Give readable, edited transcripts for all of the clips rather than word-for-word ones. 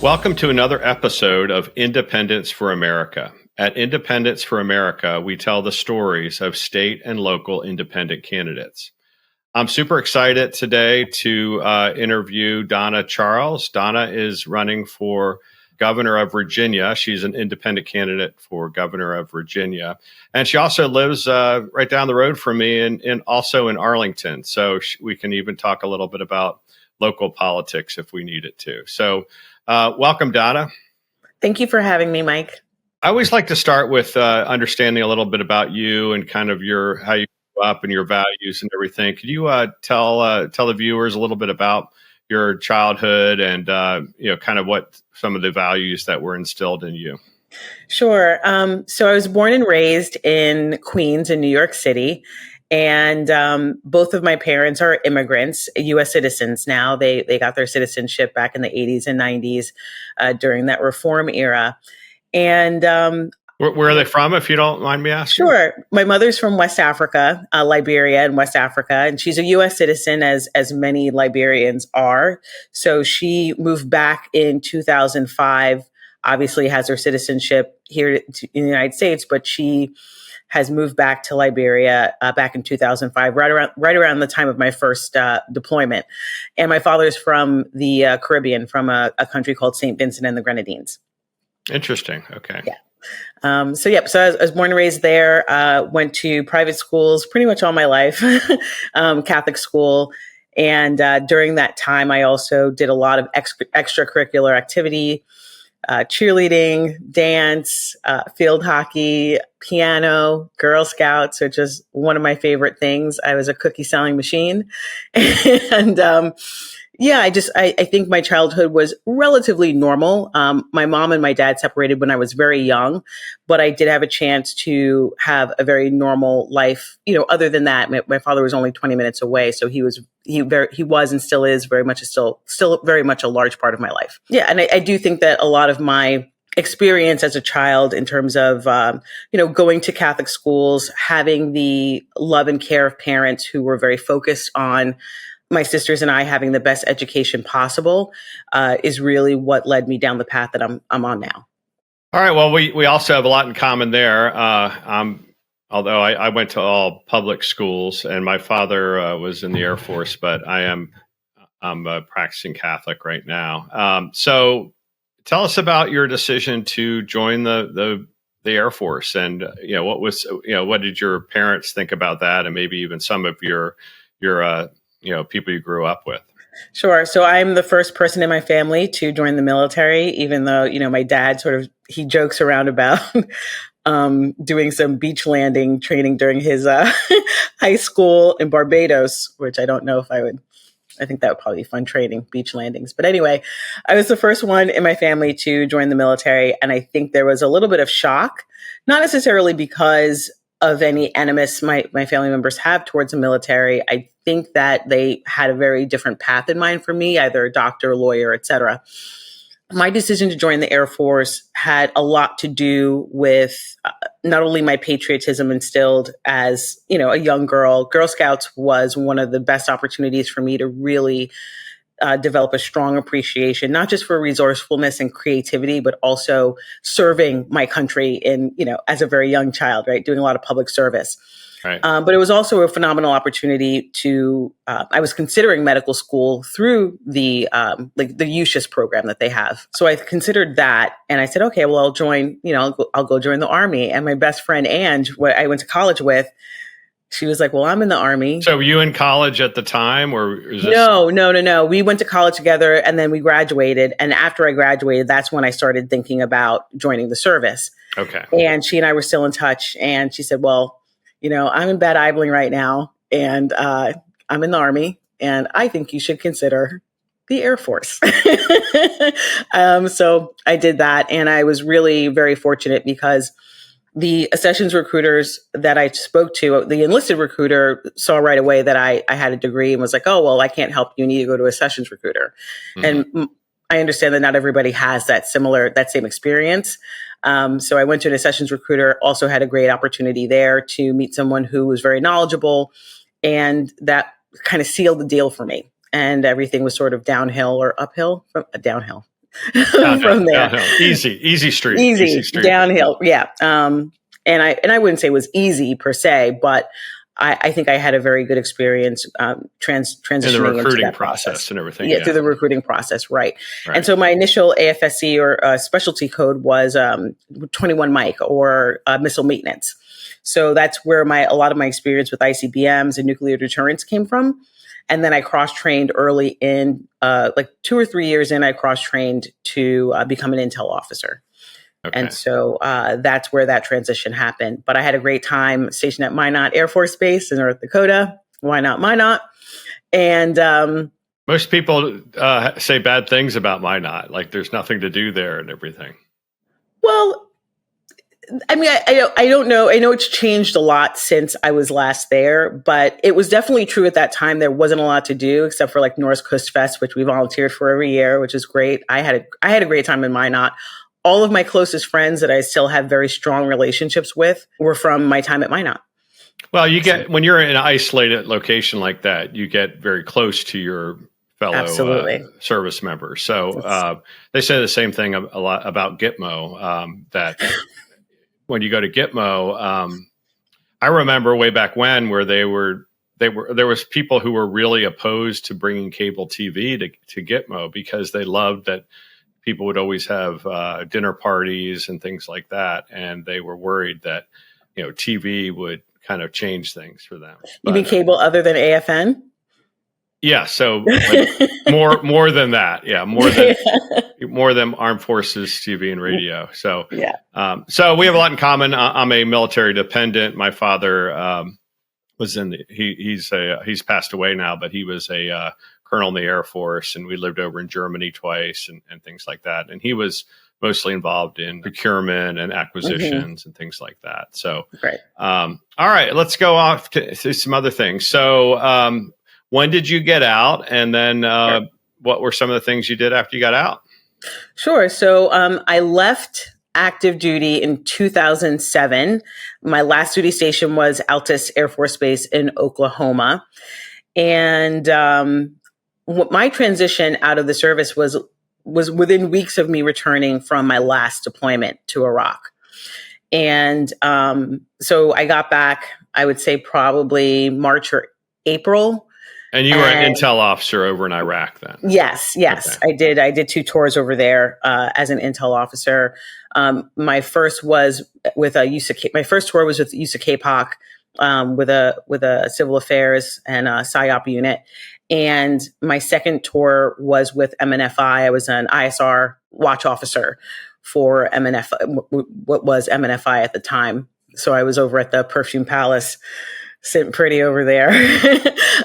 Welcome to another episode of Independence for America. At Independence for America, we tell the stories of state and local independent candidates. I'm super excited today to interview Donna Charles. Donna is running for governor of Virginia. She's an independent candidate for governor of Virginia. And she also lives right down the road from me and also in Arlington. So we can even talk a little bit about local politics if we need it to. So welcome, Donna. Thank you for having me, Mike. I always like to start with understanding a little bit about you and kind of how you grew up and your values and everything. Could you tell the viewers a little bit about your childhood and kind of what some of the values that were instilled in you? Sure. So I was born and raised in Queens in New York City. And both of my parents are immigrants, U.S. citizens now. They got their citizenship back in the 80s and 90s during that reform era. And where are they from, if you don't mind me asking? Sure. My mother's from West Africa, Liberia in West Africa, and she's a U.S. citizen, as many Liberians are. So she moved back in 2005, obviously has her citizenship here in the United States, but she has moved back to Liberia back in 2005, right around the time of my first deployment. And my father's from the Caribbean, from a country called St. Vincent and the Grenadines. Interesting. Okay. Yeah. So I was born and raised there, went to private schools pretty much all my life, Catholic school. And during that time, I also did a lot of extracurricular activity, cheerleading, dance, field hockey, piano, Girl Scouts, which is one of my favorite things. I was a cookie selling machine. And I think my childhood was relatively normal. My mom and my dad separated when I was very young, but I did have a chance to have a very normal life. Other than that, my father was only 20 minutes away, so he was and still is very much still very much a large part of my life. Yeah, and I do think that a lot of my experience as a child in terms of, going to Catholic schools, having the love and care of parents who were very focused on my sisters and I having the best education possible, is really what led me down the path that I'm on now. All right. Well, we also have a lot in common there. Although I went to all public schools and my father was in the Air Force, but I'm a practicing Catholic right now. So tell us about your decision to join the Air Force, and what did your parents think about that, and maybe even some of your people you grew up with? Sure. So I'm the first person in my family to join the military, even though, my dad he jokes around about doing some beach landing training during his high school in Barbados, which I don't know if I would. I think that would probably be fun training, beach landings. But anyway, I was the first one in my family to join the military. And I think there was a little bit of shock, not necessarily because of any animus my family members have towards the military. I think that they had a very different path in mind for me, either a doctor, lawyer, etc. My decision to join the Air Force had a lot to do with not only my patriotism instilled as, a young girl. Girl Scouts was one of the best opportunities for me to really develop a strong appreciation, not just for resourcefulness and creativity, but also serving my country as a very young child, right? Doing a lot of public service. Right. But it was also a phenomenal opportunity I was considering medical school through the USHIS program that they have. So I considered that and I said, okay, well, I'll join, I'll go join the Army. And my best friend, Ange, what I went to college with, she was like, well, I'm in the Army. So were you in college at the time, or is this... No. We went to college together and then we graduated. And after I graduated, that's when I started thinking about joining the service. Okay. And she and I were still in touch. And she said, well, I'm in Bad Aibling right now and I'm in the Army and I think you should consider the Air Force. So I did that. And I was really very fortunate because the accessions recruiters that I spoke to, the enlisted recruiter saw right away that I had a degree and was like, oh, well, I can't help you. You need to go to a accessions recruiter. Mm-hmm. And I understand that not everybody has that same experience. So I went to an accessions recruiter, also had a great opportunity there to meet someone who was very knowledgeable. And that kind of sealed the deal for me. And everything was sort of downhill or uphill, downhill. from there. Downhill. Easy street. Easy downhill. Yeah. And I wouldn't say it was easy per se, but I think I had a very good experience transitioning in the recruiting into that process and everything. Yeah, through the recruiting process, right. Right. And so my initial AFSC or specialty code was 21 Mike or missile maintenance. So that's where a lot of my experience with ICBMs and nuclear deterrence came from. And then I cross-trained early in, like 2 or 3 years in, I cross-trained to become an intel officer. Okay. And so that's where that transition happened. But I had a great time stationed at Minot Air Force Base in North Dakota. Why not Minot? And most people say bad things about Minot, like there's nothing to do there and everything. Well, I mean, I don't know. I know it's changed a lot since I was last there, but it was definitely true at that time. There wasn't a lot to do except for like Norris Coast Fest, which we volunteered for every year, which is great. I had a great time in Minot. All of my closest friends that I still have very strong relationships with were from my time at Minot. Well, you get, when you're in an isolated location like that, you get very close to your fellow service members. So they say the same thing a lot about Gitmo, that when you go to Gitmo, I remember way back when where there was people who were really opposed to bringing cable TV to Gitmo because they loved that people would always have dinner parties and things like that. And they were worried that, TV would kind of change things for them. You mean cable other than AFN? Yeah. So like more than that. Yeah. More than Armed Forces TV and radio. So, so we have a lot in common. I'm a military dependent. My father was he's passed away now, but he was a colonel in the Air Force, and we lived over in Germany twice and things like that. And he was mostly involved in procurement and acquisitions and things like that. So, all right, let's go off to some other things. So, when did you get out? And then what were some of the things you did after you got out? Sure. So I left active duty in 2007. My last duty station was Altus Air Force Base in Oklahoma. And my transition out of the service was within weeks of me returning from my last deployment to Iraq. And so I got back, I would say probably March or April. And you were an intel officer over in Iraq then? Yes. Okay. I did 2 tours over there as an intel officer. My first was with my first tour was with USACAPOC with a civil affairs and PSYOP unit. And my second tour was with MNFI. I was an ISR watch officer for MNFI, what was MNFI at the time. So I was over at the Perfume Palace, sitting pretty over there.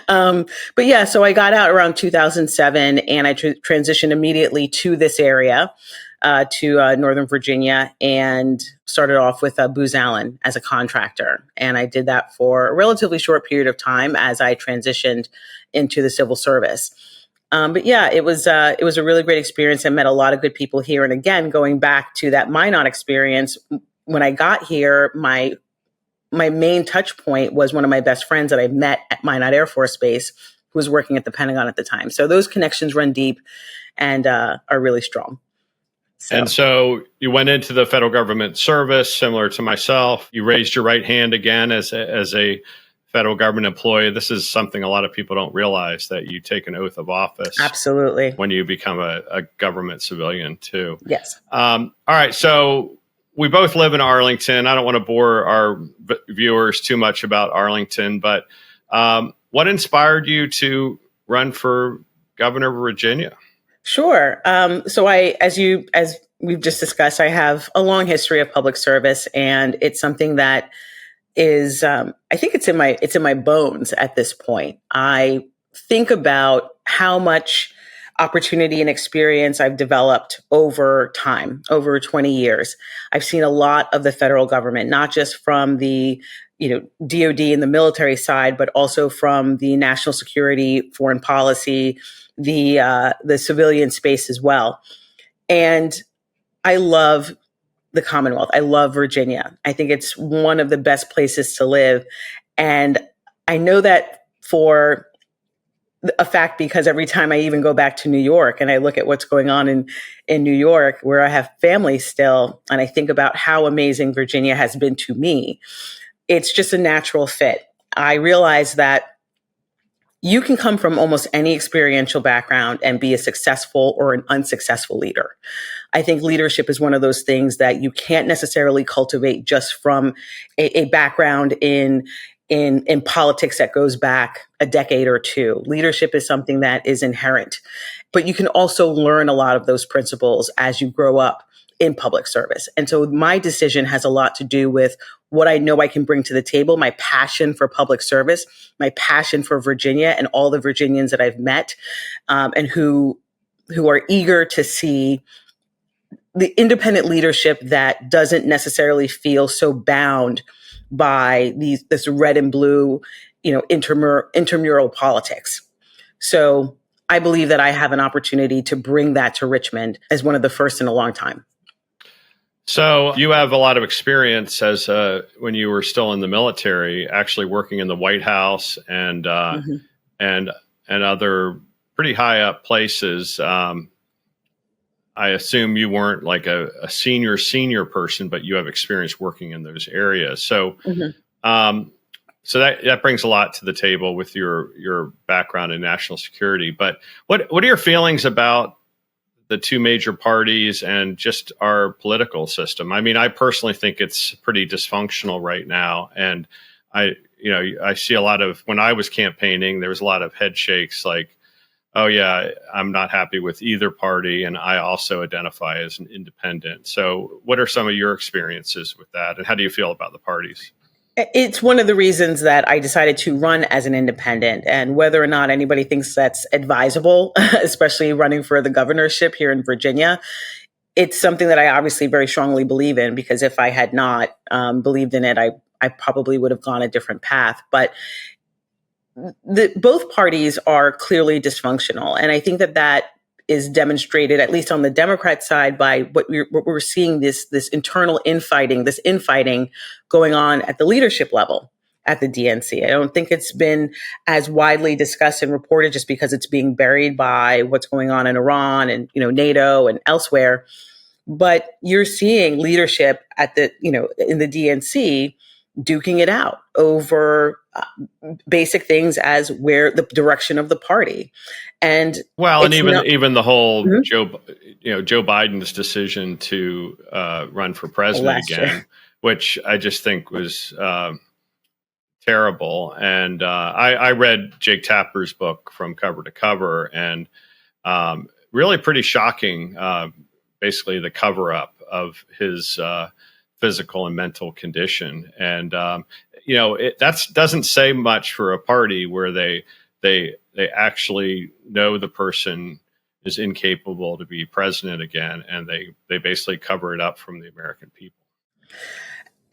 But yeah, so I got out around 2007 and I transitioned immediately to this area, to Northern Virginia, and started off with Booz Allen as a contractor. And I did that for a relatively short period of time as I transitioned into the civil service. But yeah, it was a really great experience. I met a lot of good people here. And again, going back to that Minot experience, when I got here, my main touch point was one of my best friends that I met at Minot Air Force Base, who was working at the Pentagon at the time. So those connections run deep and are really strong. And so you went into the federal government service, similar to myself. You raised your right hand again as a federal government employee. This is something a lot of people don't realize, that you take an oath of office. Absolutely. When you become a government civilian too. Yes. All right. So we both live in Arlington. I don't want to bore our viewers too much about Arlington, but what inspired you to run for governor of Virginia? Sure. So as we've just discussed, I have a long history of public service, and it's something that is, I think it's in my bones at this point. I think about how much opportunity and experience I've developed over time, over 20 years. I've seen a lot of the federal government, not just from the DOD and the military side, but also from the national security, foreign policy, the civilian space as well. And I love the Commonwealth. I love Virginia. I think it's one of the best places to live. And I know that for a fact because every time I even go back to New York and I look at what's going on in New York, where I have family still, and I think about how amazing Virginia has been to me, it's just a natural fit. I realize that you can come from almost any experiential background and be a successful or an unsuccessful leader. I think leadership is one of those things that you can't necessarily cultivate just from a background in politics that goes back a decade or two. Leadership is something that is inherent, but you can also learn a lot of those principles as you grow up in public service. And so my decision has a lot to do with what I know I can bring to the table, my passion for public service, my passion for Virginia and all the Virginians that I've met, and who are eager to see the independent leadership that doesn't necessarily feel so bound by this red and blue, intramural politics. So I believe that I have an opportunity to bring that to Richmond as one of the first in a long time. So you have a lot of experience as when you were still in the military, actually working in the White House and other pretty high up places. I assume you weren't like a senior person, but you have experience working in those areas. So, so that brings a lot to the table with your background in national security. But what are your feelings about the two major parties and just our political system? I mean, I personally think it's pretty dysfunctional right now, and I see a lot of, when I was campaigning, there was a lot of head shakes like, oh yeah, I'm not happy with either party, and I also identify as an independent. So what are some of your experiences with that, and how do you feel about the parties? It's one of the reasons that I decided to run as an independent, and whether or not anybody thinks that's advisable, especially running for the governorship here in Virginia, it's something that I obviously very strongly believe in, because if I had not believed in it, I probably would have gone a different path. But both parties are clearly dysfunctional. And I think that is demonstrated, at least on the Democrat side, by what we're seeing, this internal infighting going on at the leadership level at the DNC. I don't think it's been as widely discussed and reported just because it's being buried by what's going on in Iran and, NATO and elsewhere. But you're seeing leadership at in the DNC duking it out over basic things as where the direction of the party. And even the whole Joe Biden's decision to run for president again, which I just think was terrible. And I read Jake Tapper's book From Cover to Cover, and really pretty shocking, basically the cover up of his physical and mental condition. And, that doesn't say much for a party where they actually know the person is incapable to be president again. And they basically cover it up from the American people.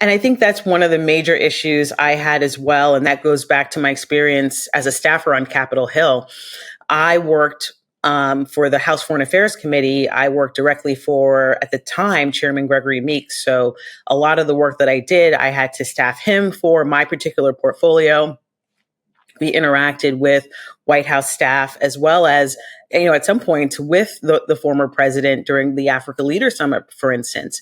And I think that's one of the major issues I had as well. And that goes back to my experience as a staffer on Capitol Hill. I worked for the House Foreign Affairs Committee. I worked directly for, at the time, Chairman Gregory Meeks. So a lot of the work that I did, I had to staff him for my particular portfolio. We interacted with White House staff, as well as, at some point with the former president during the Africa Leader Summit, for instance.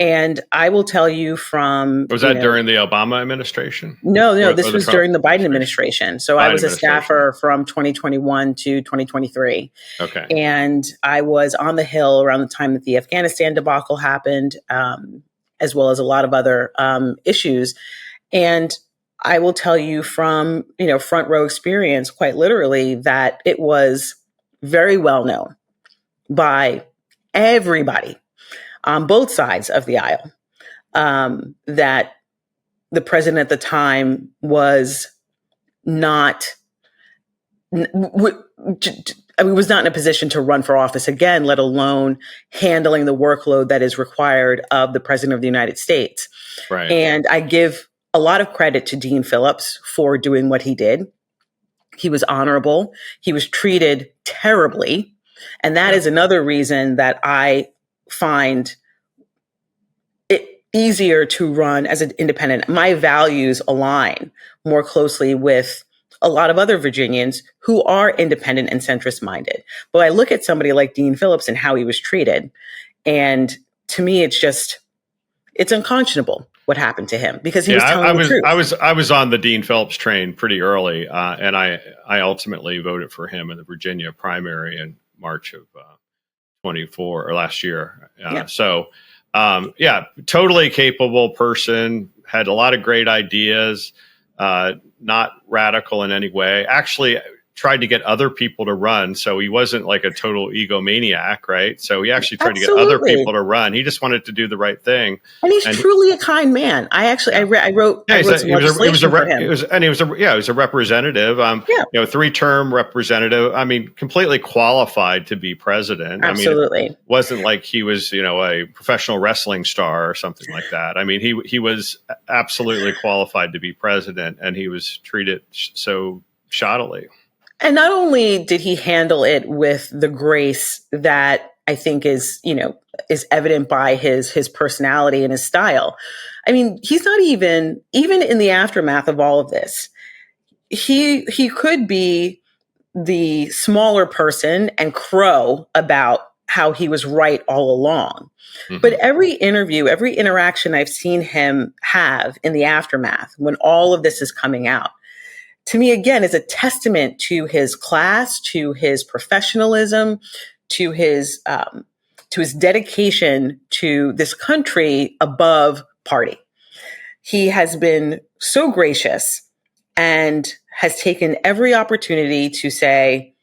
And I will tell you from... Was that during the Obama administration? No, this was during the Biden administration. So I was a staffer from 2021 to 2023. Okay. And I was on the Hill around the time that the Afghanistan debacle happened, as well as a lot of other issues. And I will tell you from, front row experience, quite literally, that it was very well known by everybody on both sides of the aisle, that the president at the time was not was not in a position to run for office again, let alone handling the workload that is required of the president of the United States. Right. And I give a lot of credit to Dean Phillips for doing what he did. He was honorable. He was treated terribly. And that is another reason that I find it easier to run as an independent. My values align more closely with a lot of other Virginians who are independent and centrist minded. But I look at somebody like Dean Phillips and how he was treated. And to me, it's unconscionable what happened to him because he was telling the truth. I was on the Dean Phillips train pretty early, and I ultimately voted for him in the Virginia primary in March of 24 or last year. Totally capable person, had a lot of great ideas, not radical in any way. Actually tried to get other people to run. So he wasn't like a total egomaniac, right? So he actually tried to get other people to run. He just wanted to do the right thing. And he's truly a kind man. I wrote some legislation for him. He was a representative, 3-term representative. I mean, completely qualified to be president. Absolutely. I mean, it wasn't like he was, a professional wrestling star or something like that. I mean, he was absolutely qualified to be president, and he was treated so shoddily. And not only did he handle it with the grace that I think is evident by his personality and his style. I mean, he's not even in the aftermath of all of this, he could be the smaller person and crow about how he was right all along. Mm-hmm. But every interview, every interaction I've seen him have in the aftermath, when all of this is coming out, to me, again, is a testament to his class, to his professionalism, to his dedication to this country above party. He has been so gracious and has taken every opportunity to say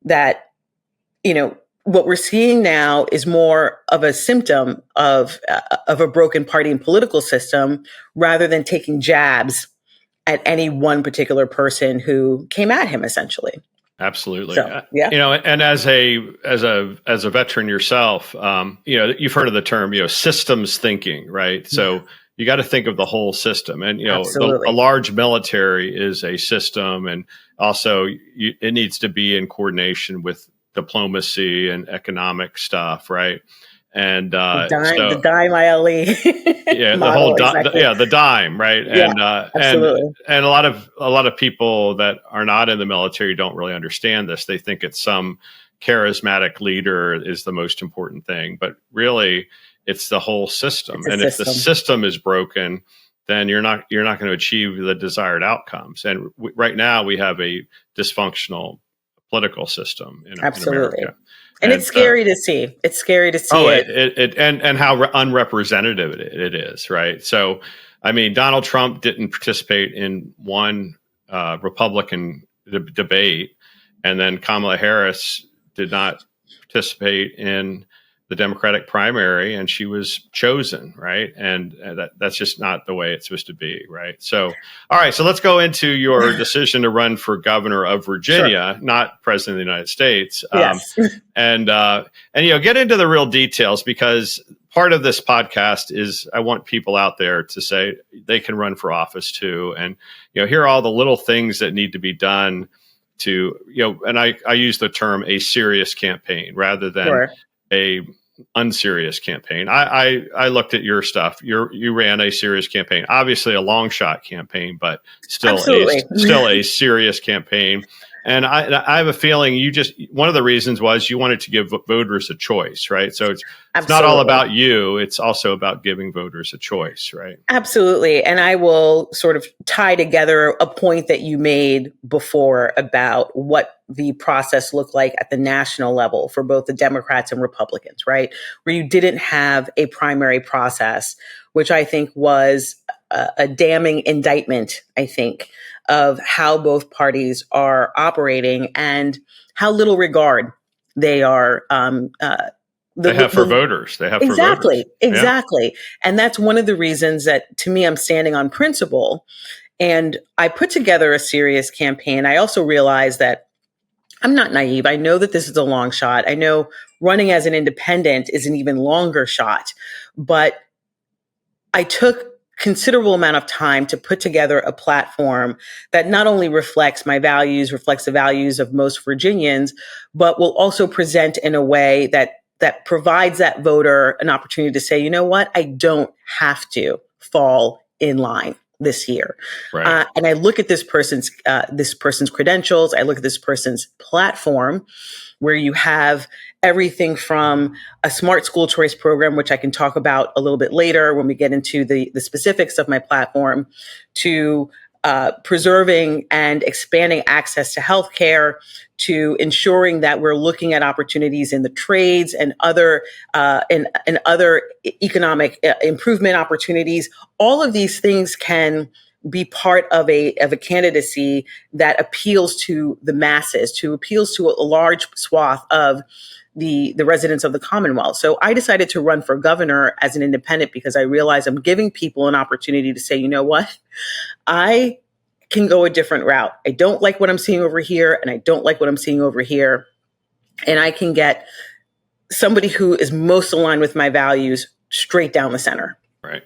that, what we're seeing now is more of a symptom of a broken party and political system rather than taking jabs at any one particular person who came at him, essentially. Absolutely. So, yeah. And as a veteran yourself, you've heard of the term, systems thinking, right? So you got to think of the whole system, and a large military is a system, and also it needs to be in coordination with diplomacy and economic stuff, right? And the dime ILE. The whole the dime, right? Yeah, absolutely. And a lot of people that are not in the military don't really understand this. They think it's some charismatic leader is the most important thing, but really it's the whole system. If the system is broken, then you're not going to achieve the desired outcomes. And right now we have a dysfunctional political system in America. And it's scary to see. It's scary to see and how unrepresentative it is, right? So, I mean, Donald Trump didn't participate in one Republican debate, and then Kamala Harris did not participate in the Democratic primary, and she was chosen, right? And that's just not the way it's supposed to be, right? So, all right, so let's go into your decision to run for governor of Virginia, not president of the United States. Yes. And get into the real details, because part of this podcast is I want people out there to say they can run for office too. And, here are all the little things that need to be done to, and I use the term a serious campaign rather than a unserious campaign. I looked at your stuff. You ran a serious campaign, obviously a long shot campaign, but still a serious campaign. And I have a feeling one of the reasons was you wanted to give voters a choice, right? So it's not all about you. It's also about giving voters a choice, right? Absolutely. And I will sort of tie together a point that you made before about what the process looked like at the national level for both the Democrats and Republicans, right? Where you didn't have a primary process, which I think was a damning indictment, I think, of how both parties are operating and how little regard they are. They have for voters. Exactly. Yeah. And that's one of the reasons that, to me, I'm standing on principle. And I put together a serious campaign. I also realized that I'm not naive. I know that this is a long shot. I know running as an independent is an even longer shot. But I took considerable amount of time to put together a platform that not only reflects my values, reflects the values of most Virginians, but will also present in a way that provides that voter an opportunity to say, you know what, I don't have to fall in line this year. Right. And I look at this person's credentials. I look at this person's platform, where you have everything from a smart school choice program, which I can talk about a little bit later when we get into the specifics of my platform, to preserving and expanding access to healthcare, to ensuring that we're looking at opportunities in the trades and other other economic improvement opportunities. All of these things can be part of a candidacy that appeals to the masses, to appeals to a large swath of the residents of the Commonwealth. So I decided to run for governor as an independent because I realized I'm giving people an opportunity to say, you know what, I can go a different route. I don't like what I'm seeing over here, and I don't like what I'm seeing over here. And I can get somebody who is most aligned with my values straight down the center. Right.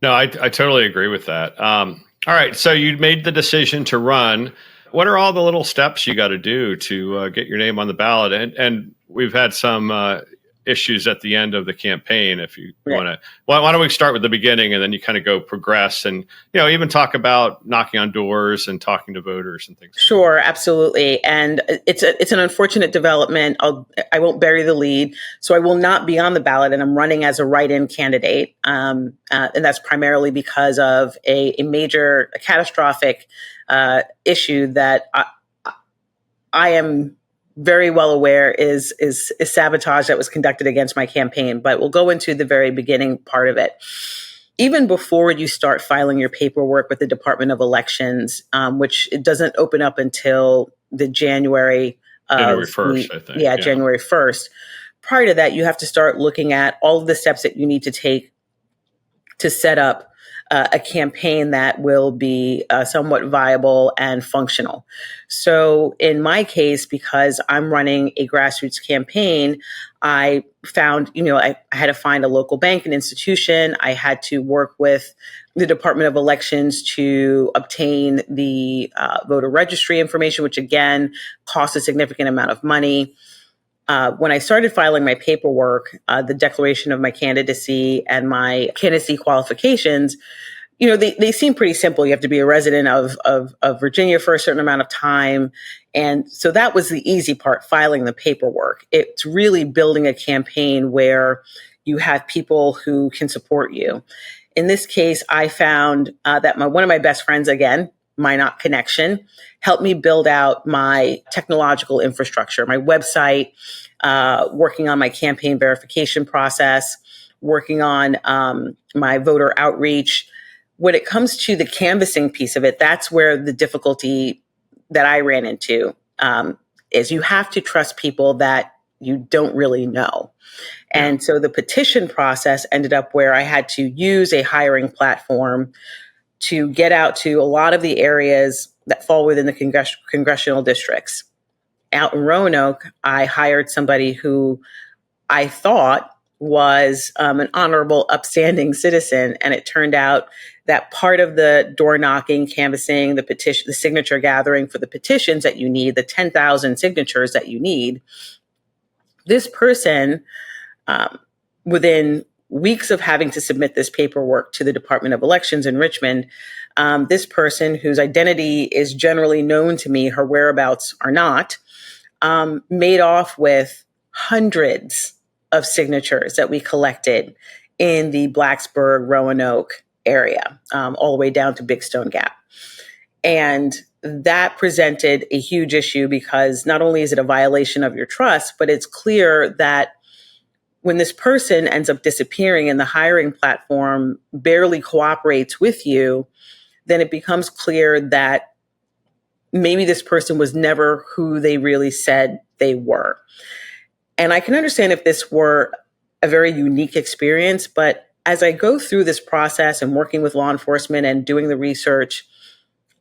No, I totally agree with that. All right. So you made the decision to run. What are all the little steps you got to do to get your name on the ballot? And we've had some issues at the end of the campaign. If you want to, why don't we start with the beginning and then you kind of go progress and, even talk about knocking on doors and talking to voters and things. Sure, absolutely. And it's an unfortunate development. I won't bury the lead. So I will not be on the ballot, and I'm running as a write-in candidate. And that's primarily because of a catastrophic issue that I am very well aware is sabotage that was conducted against my campaign. But we'll go into the very beginning part of it. Even before you start filing your paperwork with the Department of Elections, which it doesn't open up until the January 1st, I think. Yeah, January 1st. Prior to that, you have to start looking at all of the steps that you need to take to set up a campaign that will be somewhat viable and functional. So in my case, because I'm running a grassroots campaign, I found, I had to find a local bank, an institution. I had to work with the Department of Elections to obtain the voter registry information, which again costs a significant amount of money. When I started filing my paperwork, the declaration of my candidacy and my candidacy qualifications, they seem pretty simple. You have to be a resident of Virginia for a certain amount of time. And so that was the easy part, filing the paperwork. It's really building a campaign where you have people who can support you. In this case, I found that one of my best friends, again, Minot Connection, helped me build out my technological infrastructure, my website, working on my campaign verification process, working on my voter outreach. When it comes to the canvassing piece of it, that's where the difficulty that I ran into is you have to trust people that you don't really know. And so the petition process ended up where I had to use a hiring platform to get out to a lot of the areas that fall within the congressional districts. Out in Roanoke, I hired somebody who I thought was an honorable, upstanding citizen. And it turned out that part of the door knocking, canvassing, the signature gathering for the petitions that you need, the 10,000 signatures that you need, this person, within weeks of having to submit this paperwork to the Department of Elections in Richmond, this person, whose identity is generally known to me, her whereabouts are not, made off with hundreds of signatures that we collected in the Blacksburg, Roanoke area, all the way down to Big Stone Gap. And that presented a huge issue because not only is it a violation of your trust, but it's clear that when this person ends up disappearing and the hiring platform barely cooperates with you, then it becomes clear that maybe this person was never who they really said they were. And I can understand if this were a very unique experience, but as I go through this process and working with law enforcement and doing the research,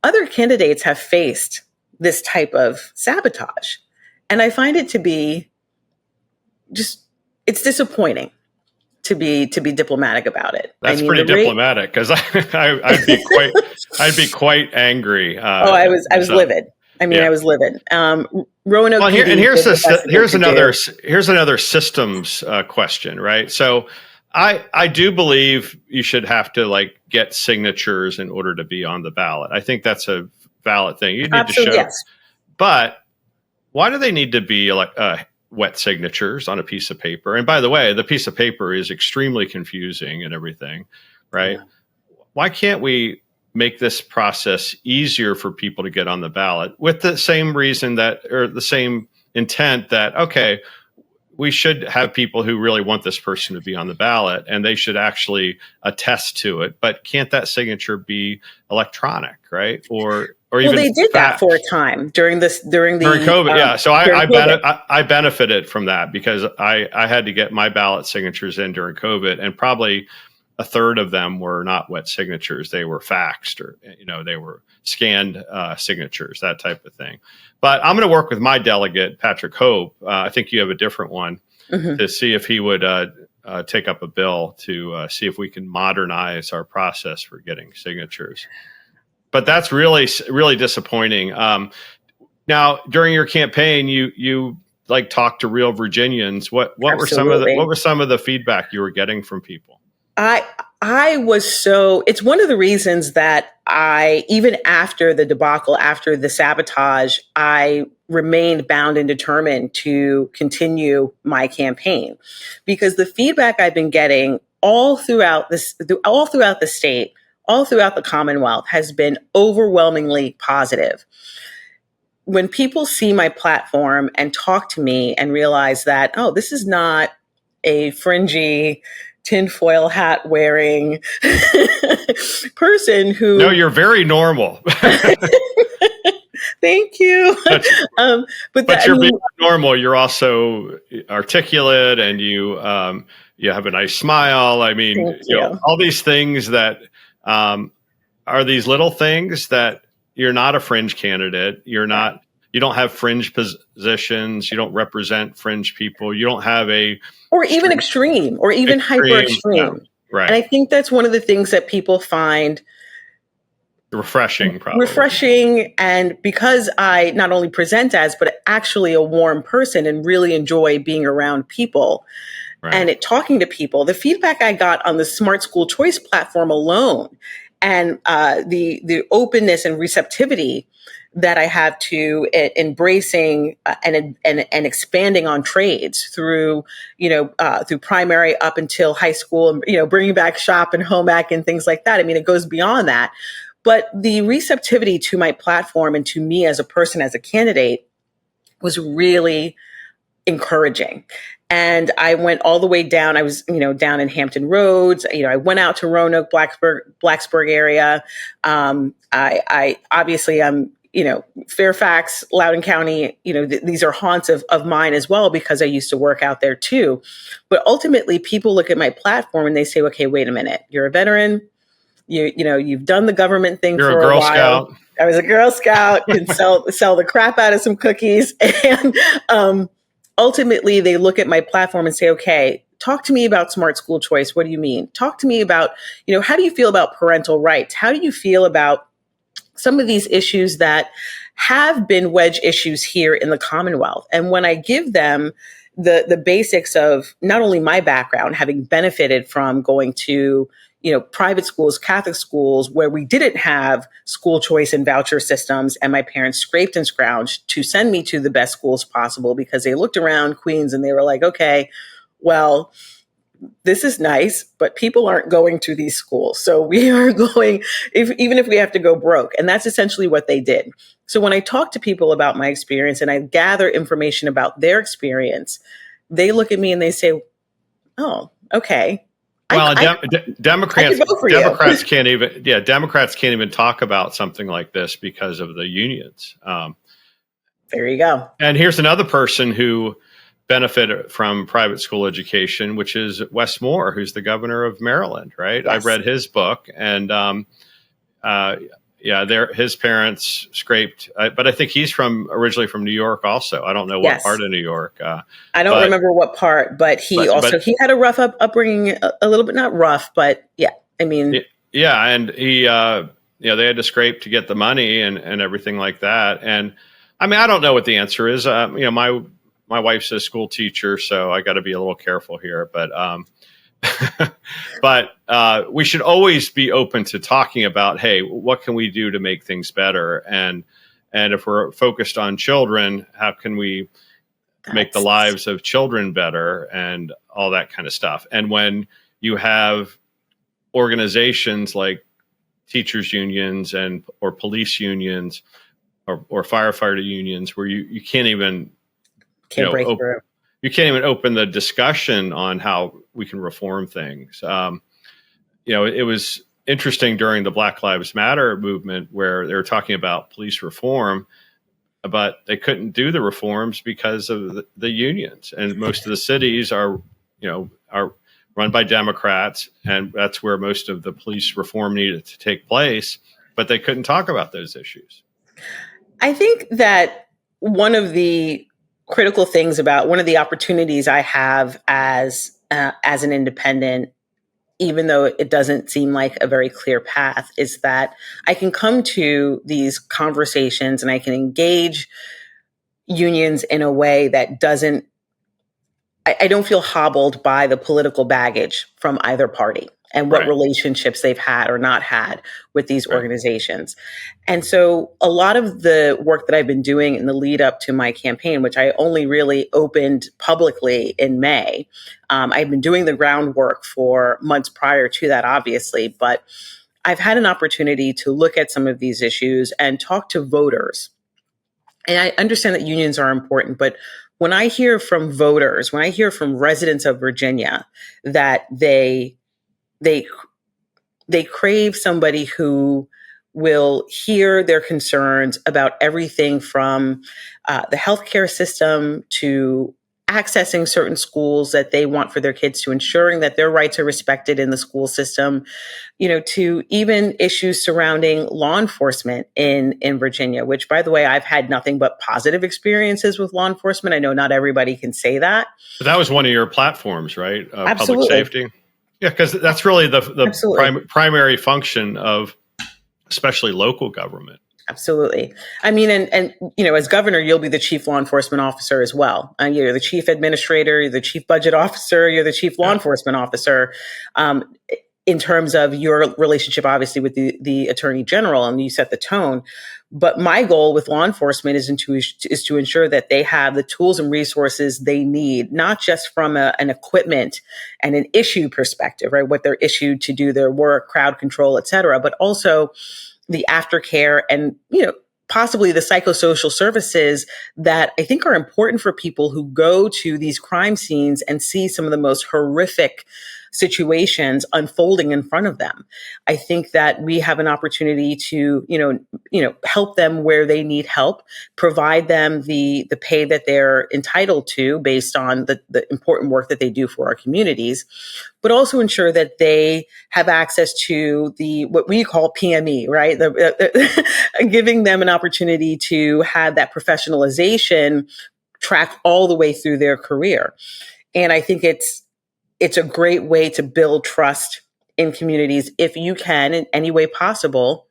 other candidates have faced this type of sabotage. And I find it to be it's disappointing to be diplomatic about it. That's pretty diplomatic, because I'd be quite angry. I was livid. I was livid. Roanoke. Well, here's another systems question, right? So I do believe you should have to like get signatures in order to be on the ballot. I think that's a valid thing. You need Absolutely, to show, yes. but why do they need to be like wet signatures on a piece of paper? And by the way, the piece of paper is extremely confusing and everything, right? Yeah. Why can't we make this process easier for people to get on the ballot with the same reason that, or the same intent that, okay, we should have people who really want this person to be on the ballot and they should actually attest to it. But can't that signature be electronic, right? Or even they did that for a time during COVID. Yeah. So I benefited from that because I had to get my ballot signatures in during COVID, and probably a third of them were not wet signatures. They were faxed, or, they were scanned signatures, that type of thing. But I'm going to work with my delegate, Patrick Hope. I think you have a different one, to see if he would take up a bill to see if we can modernize our process for getting signatures. But that's really, really disappointing. Now, during your campaign, you like talked to real Virginians. What were some of the feedback you were getting from people? It's one of the reasons that even after the debacle, after the sabotage, I remained bound and determined to continue my campaign, because the feedback I've been getting all throughout the state, all throughout the Commonwealth, has been overwhelmingly positive. When people see my platform and talk to me and realize that, oh, this is not a fringy, tinfoil hat wearing person who... No, you're very normal. Thank you. But you're being normal. You're also articulate, and you have a nice smile. I mean, all these things that are these little things that you're not a fringe candidate. You don't have fringe positions. You don't represent fringe people. You don't have or even extreme, or even hyper extreme. No, right. And I think that's one of the things that people find refreshing, probably. Refreshing. And because I not only present as, but actually a warm person and really enjoy being around people and talking to people, the feedback I got on the Smart School Choice platform alone, and the openness and receptivity that I have to embracing and expanding on trades through primary up until high school, and, bringing back shop and home ec and things like that. I mean, it goes beyond that. But the receptivity to my platform and to me as a person, as a candidate, was really encouraging. And I went all the way down. I was, down in Hampton Roads. I went out to Roanoke, Blacksburg area. I obviously, I'm, Fairfax, Loudoun County, these are haunts of mine as well, because I used to work out there too. But ultimately, people look at my platform and they say, okay, wait a minute, you're a veteran. You've done the government thing for a while. You're a Girl Scout. I was a Girl Scout, can sell the crap out of some cookies. And ultimately, they look at my platform and say, okay, talk to me about Smart School Choice. What do you mean? Talk to me about, how do you feel about parental rights? How do you feel about some of these issues that have been wedge issues here in the Commonwealth? And when I give them the basics of not only my background, having benefited from going to private schools, Catholic schools, where we didn't have school choice and voucher systems, and my parents scraped and scrounged to send me to the best schools possible, because they looked around Queens and they were like, okay, well, this is nice, but people aren't going to these schools. So we are going, even if we have to go broke. And that's essentially what they did. So when I talk to people about my experience and I gather information about their experience, they look at me and they say, oh, okay. Well, Democrats can't even talk about something like this because of the unions. There you go. And here's another person who benefited from private school education, which is Wes Moore, who's the governor of Maryland, right? Yes. I read his book, and his parents scraped, but I think he's originally from New York also. I don't know what part of New York. I don't remember what part, but he had a rough upbringing, a little bit, not rough, but yeah, I mean. Yeah, and he, they had to scrape to get the money and everything like that. And I mean, I don't know what the answer is. My wife's a school teacher, so I got to be a little careful here. But But we should always be open to talking about, hey, what can we do to make things better? And if we're focused on children, how can we make the lives of children better and all that kind of stuff? And when you have organizations like teachers unions or police unions or firefighter unions where you can't even break through. You can't even open the discussion on how we can reform things. It was interesting during the Black Lives Matter movement where they were talking about police reform, but they couldn't do the reforms because of the unions. And most of the cities are run by Democrats, and that's where most of the police reform needed to take place, but they couldn't talk about those issues. I think that one of the critical things about one of the opportunities I have as an independent, even though it doesn't seem like a very clear path, is that I can come to these conversations and I can engage unions in a way that doesn't, I don't feel hobbled by the political baggage from either party and what relationships they've had or not had with these organizations. And so a lot of the work that I've been doing in the lead up to my campaign, which I only really opened publicly in May, I've been doing the groundwork for months prior to that, obviously, but I've had an opportunity to look at some of these issues and talk to voters. And I understand that unions are important, but when I hear from voters, when I hear from residents of Virginia that they crave somebody who will hear their concerns about everything from the healthcare system to accessing certain schools that they want for their kids, to ensuring that their rights are respected in the school system, to even issues surrounding law enforcement in Virginia, which, by the way, I've had nothing but positive experiences with law enforcement. I know not everybody can say that. But that was one of your platforms, right? Absolutely. Public safety. Yeah, because that's really the primary function of especially local government. Absolutely. I mean, and as governor, you'll be the chief law enforcement officer as well. You're the chief administrator, you're the chief budget officer, you're the chief law enforcement officer. In terms of your relationship, obviously, with the attorney general, and you set the tone. But my goal with law enforcement is to ensure that they have the tools and resources they need, not just from an equipment and an issue perspective, right? What they're issued to do their work, crowd control, et cetera, but also the aftercare and, possibly the psychosocial services that I think are important for people who go to these crime scenes and see some of the most horrific situations unfolding in front of them. I think that we have an opportunity to, help them where they need help, provide them the pay that they're entitled to based on the important work that they do for our communities, but also ensure that they have access to what we call PME, right? Giving them an opportunity to have that professionalization track all the way through their career. And I think it's a great way to build trust in communities if you can, in any way possible,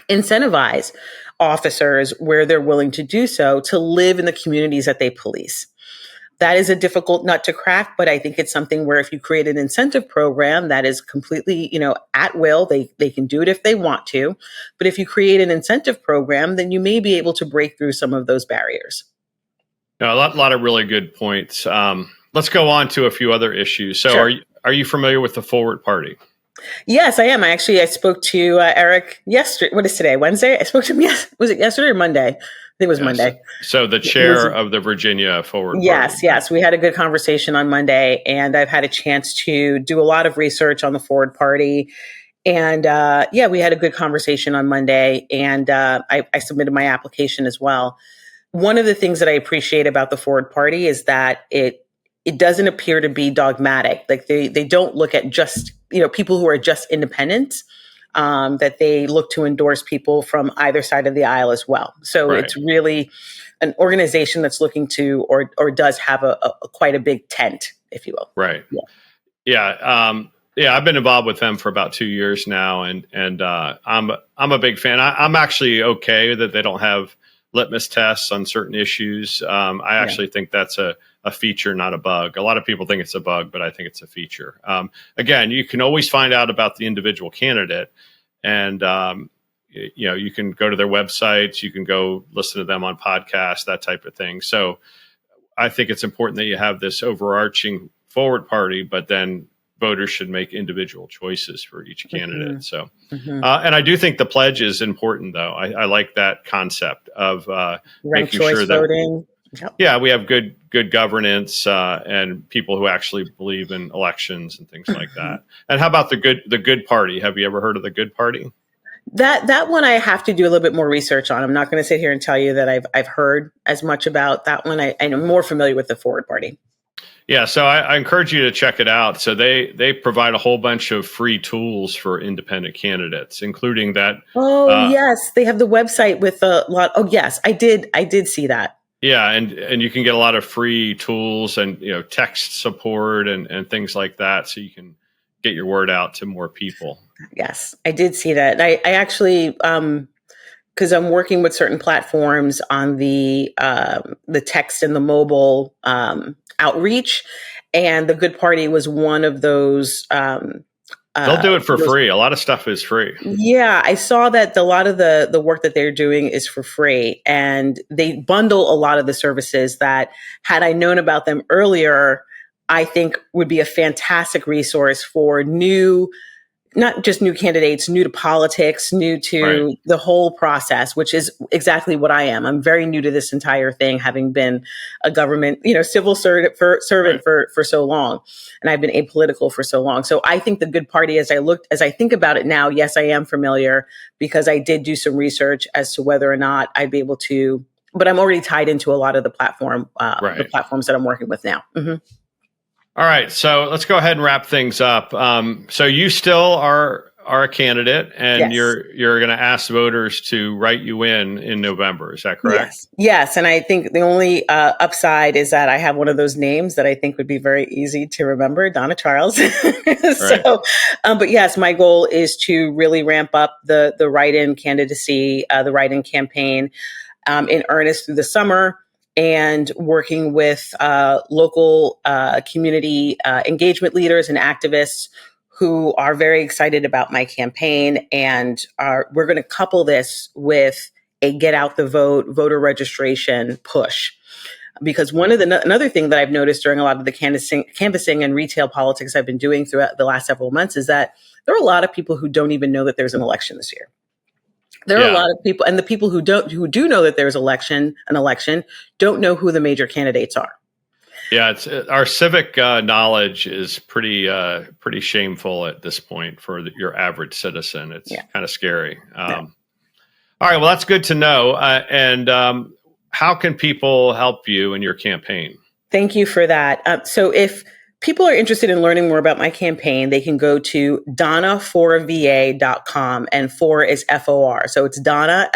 incentivize officers where they're willing to do so to live in the communities that they police. That is a difficult nut to crack, but I think it's something where if you create an incentive program that is completely, at will, they can do it if they want to. But if you create an incentive program, then you may be able to break through some of those barriers. A lot of really good points. Let's go on to a few other issues. So Sure. Are you familiar with the Forward Party? Yes, I am. I spoke to Eric yesterday. What is today? Wednesday? I spoke to him. Was it yesterday or Monday? I think it was Monday. So the chair of the Virginia Forward Party. Yes. We had a good conversation on Monday, and I've had a chance to do a lot of research on the Forward Party. And we had a good conversation on Monday, and I submitted my application as well. One of the things that I appreciate about the Forward Party is that it doesn't appear to be dogmatic. Like they don't look at just, people who are just independent, that they look to endorse people from either side of the aisle as well. So It's really an organization that's looking to, or does have a quite a big tent, if you will. Right. Yeah. I've been involved with them for about 2 years now. And I'm a big fan. I'm actually okay that they don't have litmus tests on certain issues. I actually think that's a a feature, not a bug. A lot of people think it's a bug, but I think it's a feature. Again, you can always find out about the individual candidate, and you can go to their websites, you can go listen to them on podcasts, that type of thing. So I think it's important that you have this overarching forward party, but then voters should make individual choices for each candidate. So, and I do think the pledge is important, though. I like that concept of making sure that voting. Yep. We have good governance and people who actually believe in elections and things like that. And how about the good party? Have you ever heard of the Good Party? That one I have to do a little bit more research on. I'm not going to sit here and tell you that I've heard as much about that one. I'm more familiar with the Forward Party. Yeah, so I encourage you to check it out. So they provide a whole bunch of free tools for independent candidates, including that. Oh, yes, they have the website with a lot. Oh, yes, I did see that. Yeah, and you can get a lot of free tools and text support and things like that, so you can get your word out to more people. Yes, I did see that. I actually, because I'm working with certain platforms on the text and the mobile outreach, and the Good Party was one of those. They'll do it for free. A lot of stuff is free. Yeah, I saw that a lot of the work that they're doing is for free, and they bundle a lot of the services that, had I known about them earlier, I think would be a fantastic resource for not just new candidates, new to politics, new to the whole process, which is exactly what I am. I'm very new to this entire thing, having been a government, civil servant for so long. And I've been apolitical for so long. So I think the Good Party, as I think about it now, yes, I am familiar because I did do some research as to whether or not I'd be able to, but I'm already tied into a lot of the platforms that I'm working with now. Mm-hmm. All right, so let's go ahead and wrap things up. So you still are a candidate, and yes. you're going to ask voters to write you in November. Is that correct? Yes, and I think the only upside is that I have one of those names that I think would be very easy to remember, Donna Charles. But yes, my goal is to really ramp up the write-in candidacy, the write-in campaign in earnest through the summer, and working with local community engagement leaders and activists who are very excited about my campaign. And we're going to couple this with a get out the vote, voter registration push. Because another thing that I've noticed during a lot of the canvassing and retail politics I've been doing throughout the last several months is that there are a lot of people who don't even know that there's an election this year. There are a lot of people, and the people who do know that there's an election, don't know who the major candidates are. Yeah, our civic knowledge is pretty shameful at this point for your average citizen. It's kind of scary. All right, well, that's good to know. And how can people help you in your campaign? Thank you for that. So if people are interested in learning more about my campaign, they can go to donnaforva.com, and for is FOR. So it's Donna,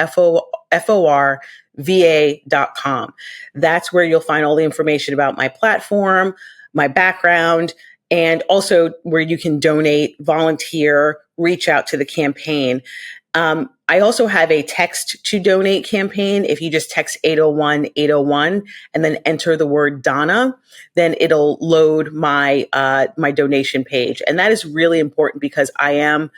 FOR, VA.com. That's where you'll find all the information about my platform, my background, and also where you can donate, volunteer, reach out to the campaign. I also have a text to donate campaign. If you just text 801-801 and then enter the word Donna, then it'll load my my donation page. And that is really important because I am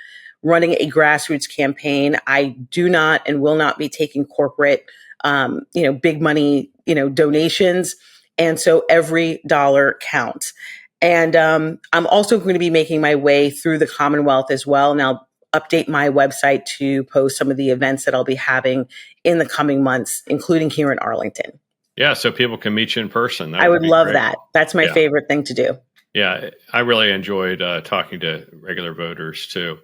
running a grassroots campaign. I do not and will not be taking corporate, big money, donations. And so every dollar counts. And I'm also going to be making my way through the Commonwealth as well. Now, update my website to post some of the events that I'll be having in the coming months, including here in Arlington. Yeah, so people can meet you in person. I would love that. That's my favorite thing to do. Yeah, I really enjoyed talking to regular voters too.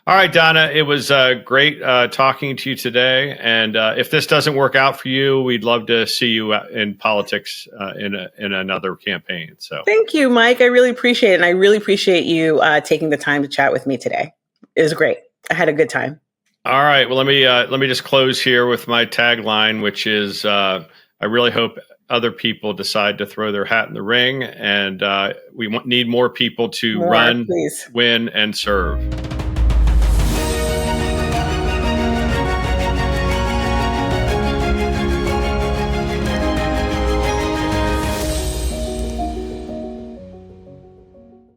All right, Donna, it was great talking to you today. And if this doesn't work out for you, we'd love to see you in politics in another campaign. So thank you, Mike. I really appreciate it. And I really appreciate you taking the time to chat with me today. It was great. I had a good time. All right. Well, let me just close here with my tagline, which is I really hope other people decide to throw their hat in the ring, and we need more people to run, please. Win, and serve.